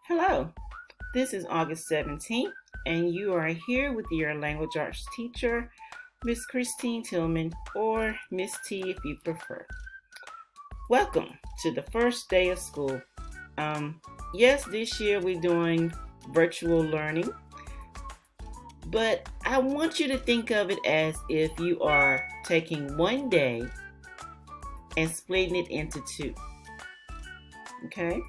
Hello, this is August 17th, and you are here with your language arts teacher, Miss Christine Tillman, or Miss T if you prefer. Welcome to the first day of school. Yes, this year we're doing virtual learning, but I want you to think of it as if you are taking one day and splitting it into two. Okay?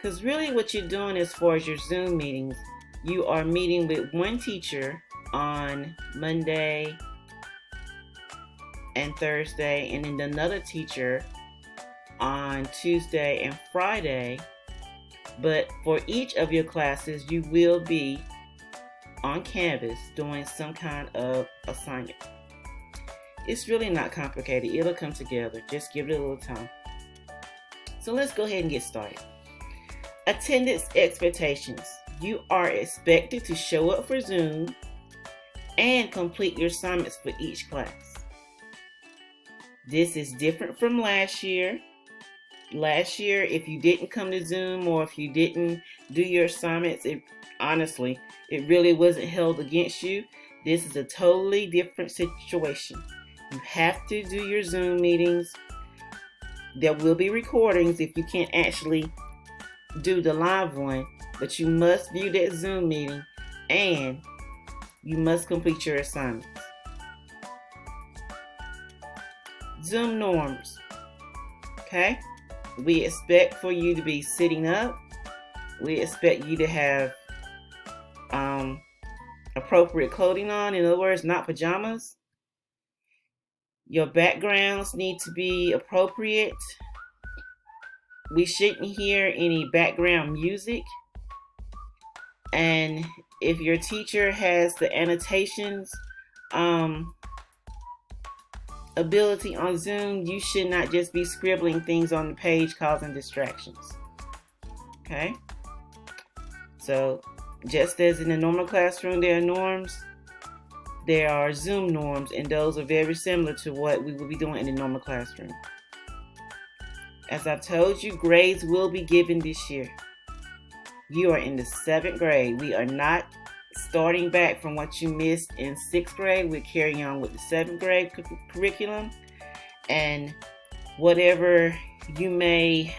Because really what you're doing as far as your Zoom meetings, you are meeting with one teacher on Monday and Thursday, and then another teacher on Tuesday and Friday. But for each of your classes, you will be on Canvas doing some kind of assignment. It's really not complicated. It'll come together. Just give it a little time. So let's go ahead and get started. Attendance expectations. You are expected to show up for Zoom and complete your assignments for each class. This is different from last year. Last year, if you didn't come to Zoom or if you didn't do your assignments, it really wasn't held against you. This is a totally different situation. You have to do your Zoom meetings. There will be recordings if you can't actually do the live one, but you must view that Zoom meeting and you must complete your assignments. Zoom norms. Okay? We expect for you to be sitting up. We expect you to have appropriate clothing on. In other words, not pajamas. Your backgrounds need to be appropriate. We shouldn't hear any background music. And if your teacher has the annotations ability on Zoom, you should not just be scribbling things on the page causing distractions. Okay? So, just as in the normal classroom there are norms, there are Zoom norms, and those are very similar to what we will be doing in the normal classroom. As I've told you, grades will be given this year. You are in the 7th grade. We are not starting back from what you missed in 6th grade. We're carrying on with the 7th grade curriculum. And whatever you may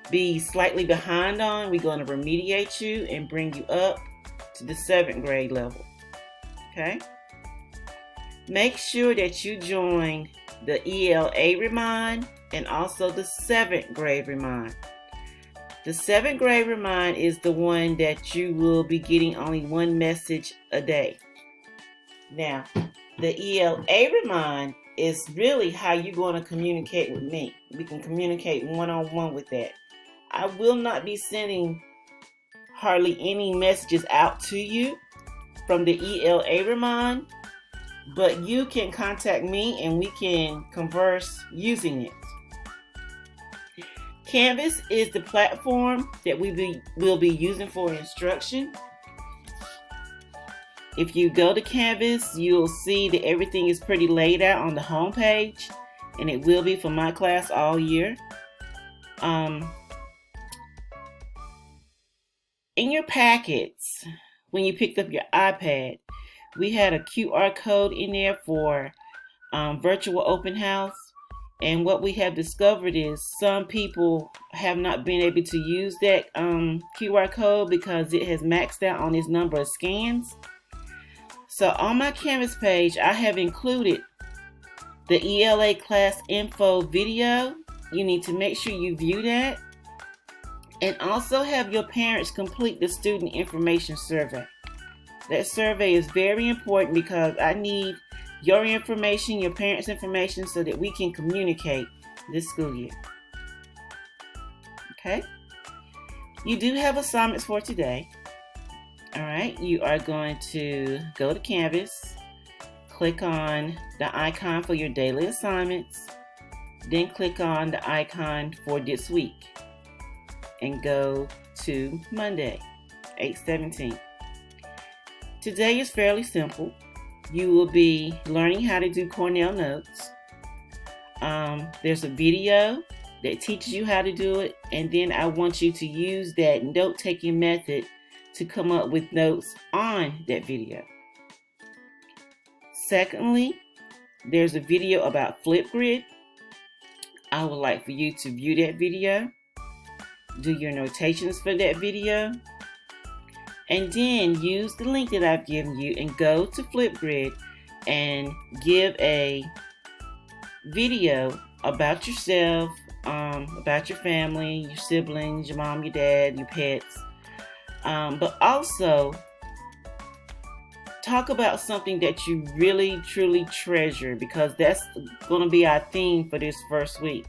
be slightly behind on, we're going to remediate you and bring you up to the 7th grade level. Okay? Make sure that you join the ELA Remind and also the 7th grade Remind. The 7th grade Remind is the one that you will be getting only one message a day. Now, the ELA Remind is really how you're going to communicate with me. We can communicate one-on-one with that. I will not be sending hardly any messages out to you from the ELA Remind, but you can contact me and we can converse using it. Canvas is the platform that we'll be using for instruction. If you go to Canvas, you'll see that everything is pretty laid out on the home page, and it will be for my class all year. In your packets, when you picked up your iPad, we had a QR code in there for virtual open house. And what we have discovered is some people have not been able to use that QR code because it has maxed out on its number of scans. So on my Canvas page, I have included the ELA class info video. You need to make sure you view that. And also have your parents complete the student information survey. That survey is very important because I need your information, your parents' information, so that we can communicate this school year. Okay? You do have assignments for today. All right, you are going to go to Canvas, click on the icon for your daily assignments, then click on the icon for this week, and go to Monday, 8/17. Today is fairly simple. You will be learning how to do Cornell notes. There's a video that teaches you how to do it, and then I want you to use that note-taking method to come up with notes on that video. Secondly, there's a video about Flipgrid. I would like for you to view that video, do your notations for that video, and then use the link that I've given you and go to Flipgrid and give a video about yourself, about your family, your siblings, your mom, your dad, your pets, but also talk about something that you really truly treasure, because that's going to be our theme for this first week.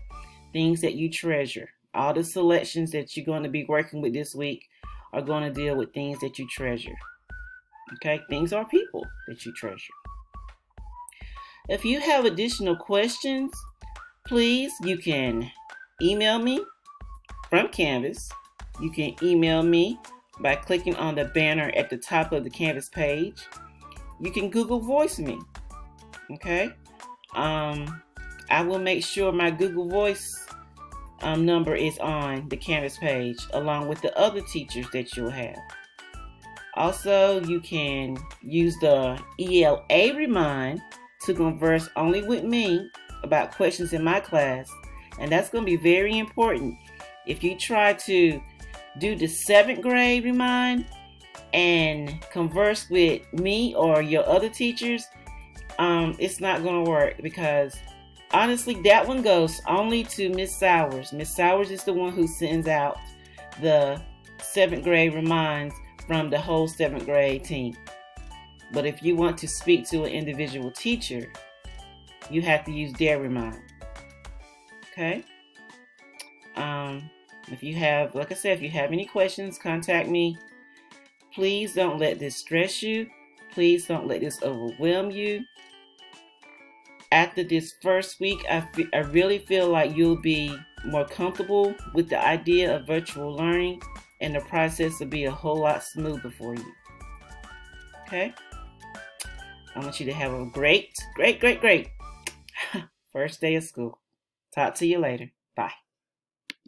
Things that you treasure. All the selections that you're going to be working with this week are going to deal with things that you treasure. Okay, things are people that you treasure. If you have additional questions, please, you can email me from Canvas. You can email me by clicking on the banner at the top of the Canvas page. You can Google Voice me. Okay, I will make sure my Google Voice number is on the Canvas page, along with the other teachers that you'll have. Also, you can use the ELA Remind to converse only with me about questions in my class, and that's going to be very important. If you try to do the 7th grade Remind and converse with me or your other teachers, it's not going to work, because honestly, that one goes only to Miss Sowers. Miss Sowers is the one who sends out the 7th grade reminds from the whole 7th grade team. But if you want to speak to an individual teacher, you have to use their remind. Okay? If you have, like I said, if you have any questions, contact me. Please don't let this stress you. Please don't let this overwhelm you. After this first week, I really feel like you'll be more comfortable with the idea of virtual learning, and the process will be a whole lot smoother for you. Okay? I want you to have a great first day of school. Talk to you later. Bye.